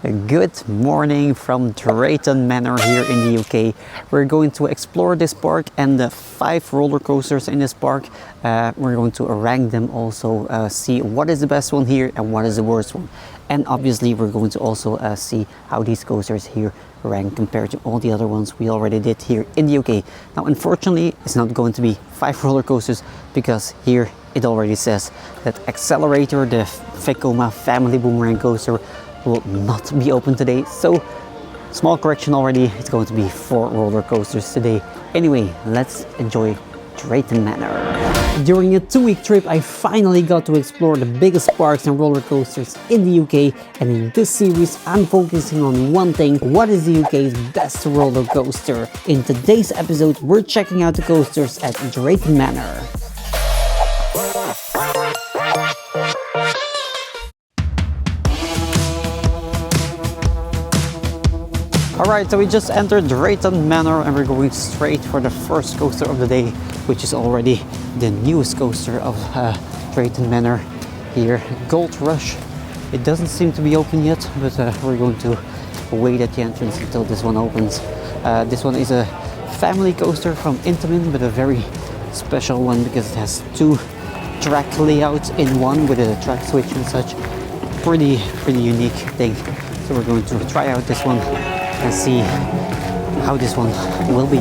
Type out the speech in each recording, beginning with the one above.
Good morning from Drayton Manor here in the UK. We're going to explore this park and the 5 roller coasters in this park. We're going to rank them, also see what is the best one here and what is the worst one. And obviously we're going to also see how these coasters here rank compared to all the other ones we already did here in the UK. Now unfortunately it's not going to be 5 roller coasters because here it already says that Accelerator, the Vekoma family boomerang coaster, will not be open today. So small correction already, it's going to be 4 roller coasters today. Anyway, let's enjoy Drayton Manor. During a 2-week trip, I finally got to explore the biggest parks and roller coasters in the UK, and in this series I'm focusing on one thing: what is the UK's best roller coaster? In today's episode we're checking out the coasters at Drayton Manor. Alright, so we just entered Drayton Manor and we're going straight for the first coaster of the day, which is already the newest coaster of Drayton Manor here, Gold Rush. It doesn't seem to be open yet, but we're going to wait at the entrance until this one opens. This one is a family coaster from Intamin, but a very special one because it has 2 track layouts in one with a track switch and such. Pretty unique thing. So we're going to try out this one and see how this one will be.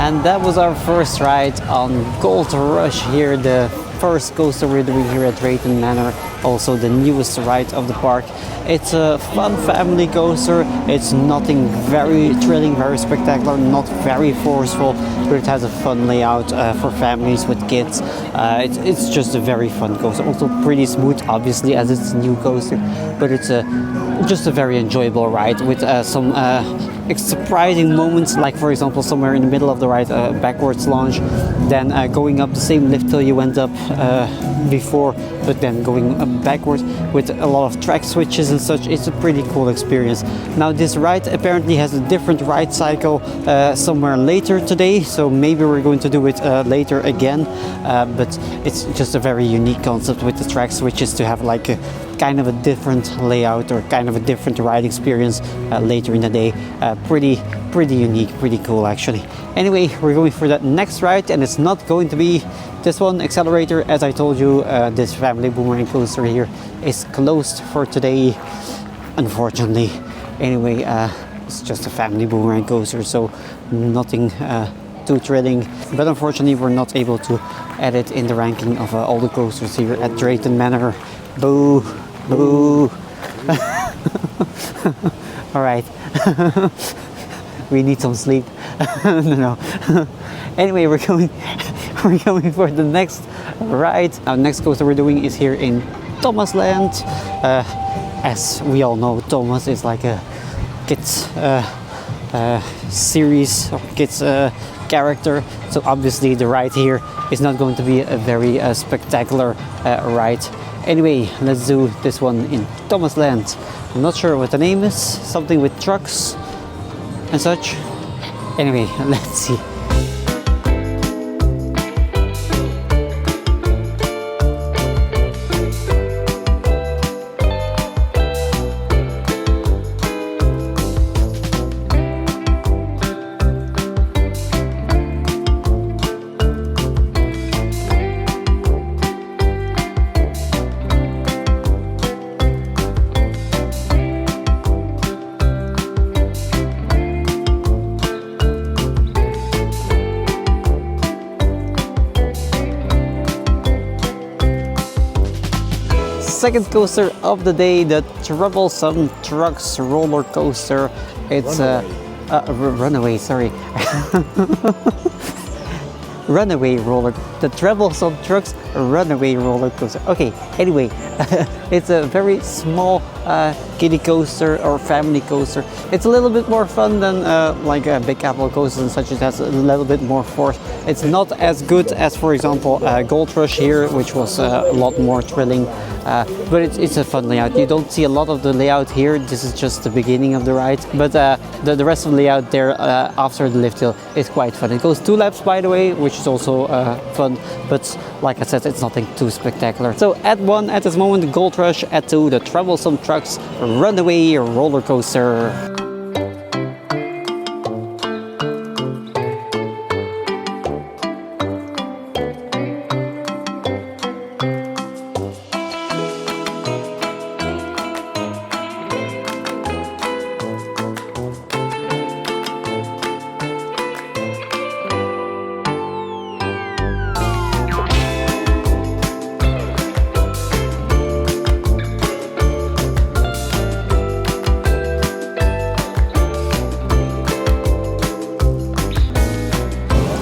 And that was our first ride on Gold Rush here, the first coaster we're doing here at Drayton Manor, also the newest ride of the park. It's a fun family coaster. It's nothing very thrilling, very spectacular, not very forceful, but it has a fun layout for families with kids. It's just a very fun coaster, also pretty smooth obviously as it's a new coaster, but it's just a very enjoyable ride with some surprising moments, like for example somewhere in the middle of the ride, backwards launch, then going up the same lift till you went up before, but then going backwards with a lot of track switches and such. It's a pretty cool experience. Now this ride apparently has a different ride cycle somewhere later today, so maybe we're going to do it later again, but it's just a very unique concept with the track switches to have like a kind of a different layout or kind of a different ride experience later in the day. Pretty unique, pretty cool actually. Anyway, we're going for that next ride, and it's not going to be this one, Accelerator. As I told you, this family boomerang coaster here is closed for today, unfortunately. Anyway, it's just a family boomerang coaster, so nothing too thrilling, but unfortunately we're not able to add it in the ranking of all the coasters here at Drayton Manor. Boo, boo. All right. We need some sleep. No. Anyway, we're going for the next ride. Our next coaster we're doing is here in Thomas Land. As we all know, Thomas is like a kids series or kids character, so obviously the ride here is not going to be a very spectacular ride. Anyway, let's do this one in Thomas Land. I'm not sure what the name is, something with trucks and such. Anyway, let's see. second coaster of the day, the Troublesome Trucks roller coaster. It's Runaway, sorry. Runaway roller, the Troublesome Trucks Runaway roller coaster. Okay, anyway, it's a very small kiddie coaster or family coaster. It's a little bit more fun than like a Big Apple coaster and such. It has a little bit more force. It's not as good as, for example, Gold Rush here, which was a lot more thrilling. But it's a fun layout. You don't see a lot of the layout here. This is just the beginning of the ride. But the rest of the layout there after the lift hill is quite fun. It goes 2 laps, by the way, which is also fun. But like I said, it's nothing too spectacular. So at 1 at this moment, the Gold Rush. At 2, the Troublesome Trucks Runaway roller coaster.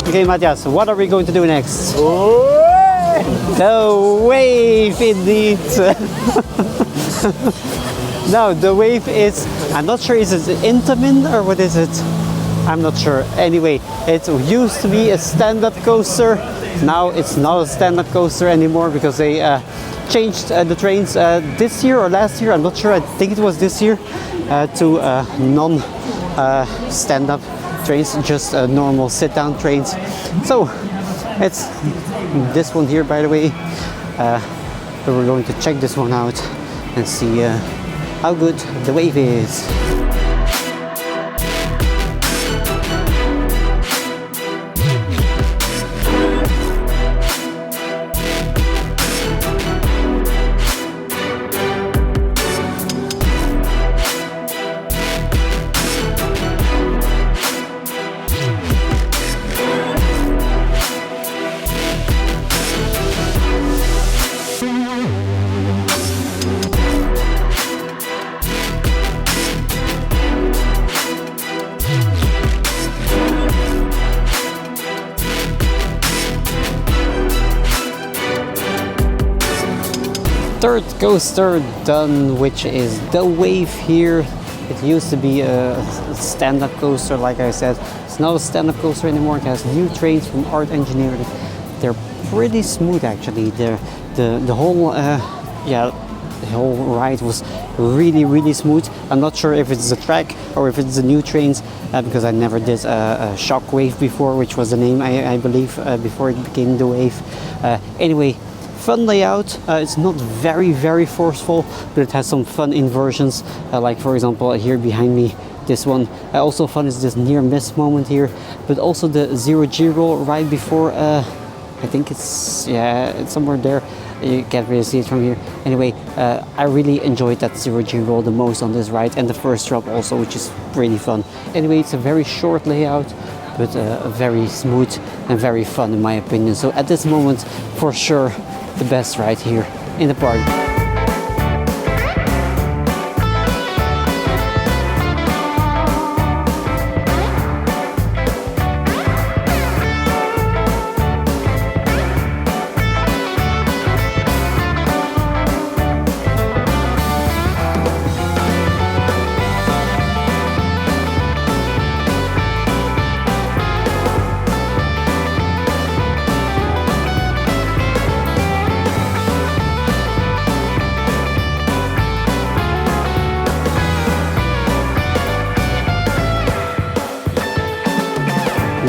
Okay, Matthias, what are we going to do next? The wave, indeed. No, the wave is, I'm not sure, is it Intamin or what is it? I'm not sure. Anyway, it used to be a stand-up coaster. Now it's not a stand-up coaster anymore because they changed the trains this year or last year. I'm not sure. I think it was this year to non-stand-up trains, just normal sit-down trains. So it's this one here, by the way. So we're going to check this one out and see how good the wave is. Third coaster done, which is the wave here. It used to be a stand-up coaster, like I said. It's not a stand-up coaster anymore. It has new trains from Art Engineering. They're pretty smooth, actually. The whole the whole ride was really smooth. I'm not sure if it's the track or if it's the new trains because I never did a Shockwave before, which was the name I believe before it became the wave. Anyway, fun layout. It's not very forceful, but it has some fun inversions, like for example here behind me, this one. Also fun is this near miss moment here, but also the zero G roll right before. I think it's somewhere there. You can't really see it from here. Anyway, I really enjoyed that zero G roll the most on this ride, and the first drop also, which is really fun. Anyway, it's a very short layout, but very smooth and very fun in my opinion. So at this moment, for sure, the best ride here in the park.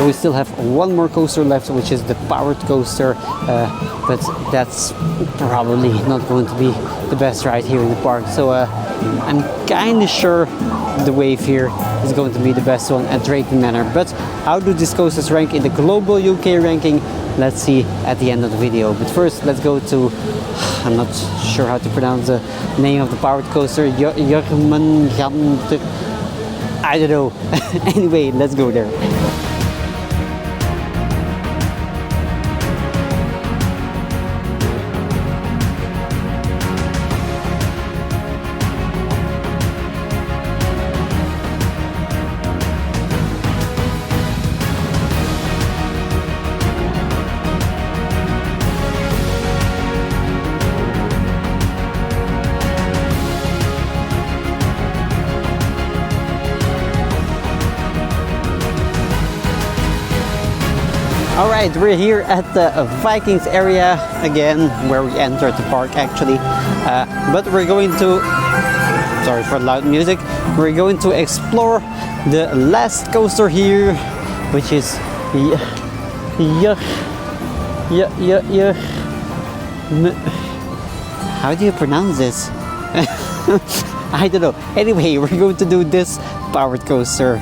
We still have one more coaster left, which is the powered coaster, but that's probably not going to be the best ride here in the park. So I'm kind of sure the wave here is going to be the best one at Drayton Manor. But how do these coasters rank in the global UK ranking? Let's see at the end of the video. But first, let's go to, I'm not sure how to pronounce the name of the powered coaster, Jormungandr. I don't know. Anyway, let's go there. Alright, we're here at the Vikings area again, where we entered the park actually. But we're going to, sorry for loud music, we're going to explore the last coaster here, which is how do you pronounce this? I don't know. Anyway, we're going to do this powered coaster.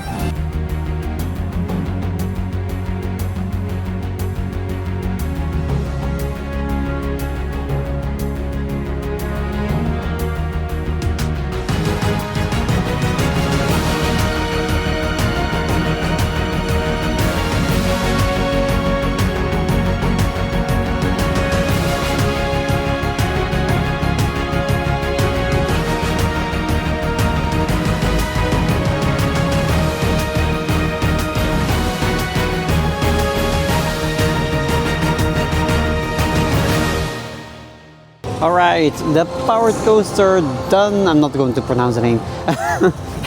Alright, the powered coaster done. I'm not going to pronounce the name.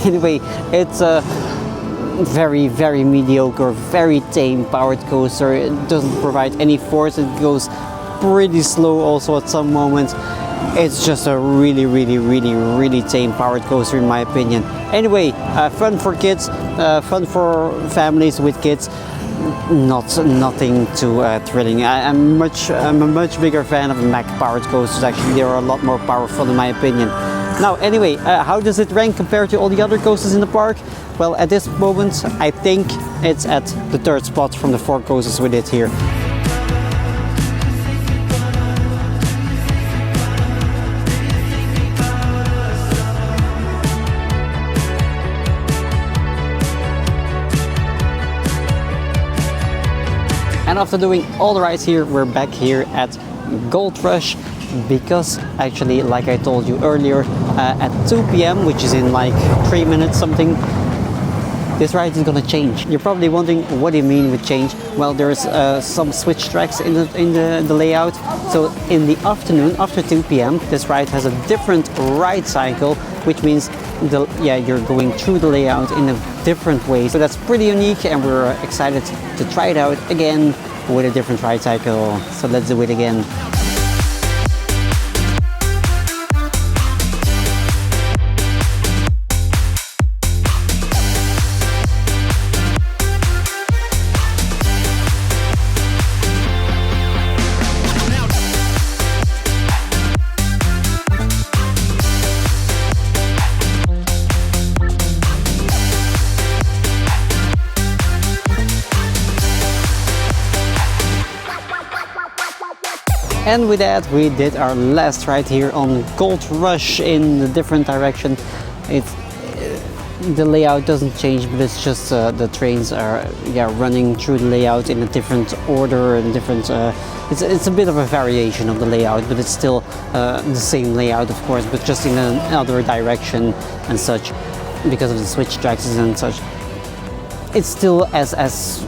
Anyway, it's a very, very mediocre, very tame powered coaster. It doesn't provide any force. It goes pretty slow also at some moments. It's just a really, really, really, really tame powered coaster in my opinion. Anyway, fun for kids, fun for families with kids. Nothing too thrilling. I'm a much bigger fan of Mac powered coasters. Actually, they are a lot more powerful in my opinion. Now, anyway, how does it rank compared to all the other coasters in the park? Well, at this moment, I think it's at the third spot from the 4 coasters we did here. And after doing all the rides here, we're back here at Gold Rush because actually, like I told you earlier, at 2 p.m., which is in like 3 minutes something, this ride is gonna change. You're probably wondering, what do you mean with change? Well, there's some switch tracks in the layout. So in the afternoon, after 2 p.m., this ride has a different ride cycle, which means you're going through the layout in a different way. So that's pretty unique, and we're excited to try it out again with a different ride cycle. So let's do it again. And with that, we did our last ride here on Gold Rush in a different direction. The layout doesn't change, but it's just the trains are running through the layout in a different order and different. It's a bit of a variation of the layout, but it's still the same layout, of course, but just in another direction and such, because of the switch tracks and such. It's still as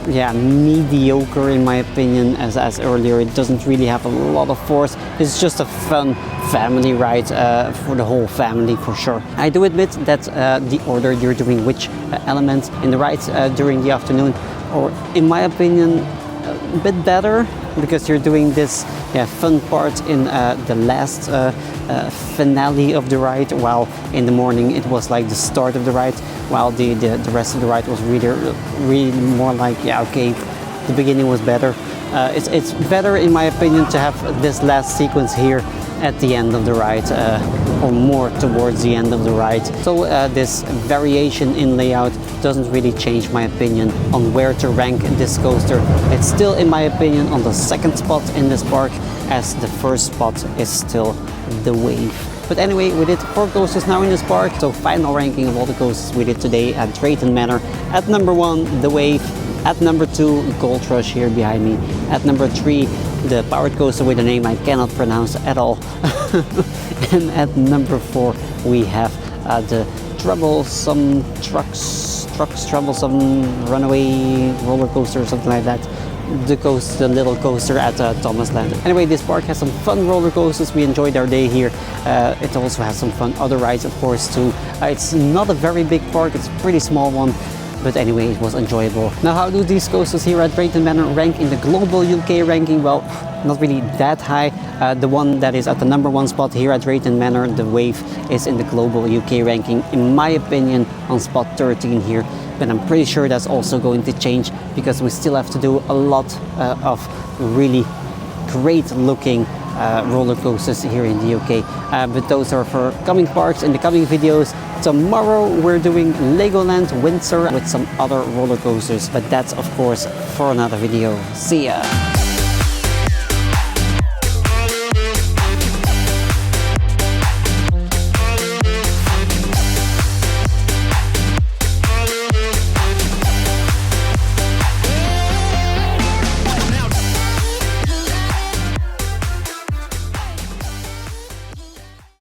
mediocre in my opinion as earlier. It doesn't really have a lot of force. It's just a fun family ride for the whole family for sure. I do admit that the order you're doing which elements in the rides during the afternoon, or in my opinion, a bit better, because you're doing this fun part in the last finale of the ride, while in the morning it was like the start of the ride, while the rest of the ride was really more like the beginning was better. It's better in my opinion to have this last sequence here at the end of the ride, or more towards the end of the ride. So this variation in layout doesn't really change my opinion on where to rank this coaster. It's still, in my opinion, on the second spot in this park, as the first spot is still the Wave. But anyway, we did 4 coasters now in this park. So final ranking of all the coasters we did today at Drayton Manor. At number 1, the Wave. At number 2, Gold Rush here behind me. At number 3, the powered coaster with a name I cannot pronounce at all. And at number 4, we have the Troublesome Troublesome Runaway roller coaster or something like that. The little coaster at Thomas Land. Anyway, this park has some fun roller coasters. We enjoyed our day here. It also has some fun other rides, of course, too. It's not a very big park. It's a pretty small one. but anyway, it was enjoyable. Now, how do these coasters here at Drayton Manor rank in the global UK ranking? Well, not really that high. The one that is at the #1 spot here at Drayton Manor, the Wave, is in the global UK ranking, in my opinion, on spot 13 here. But I'm pretty sure that's also going to change because we still have to do a lot of really great looking roller coasters here in the UK. But those are for coming parks in the coming videos. Tomorrow we're doing Legoland Windsor with some other roller coasters, but that's of course for another video. See ya!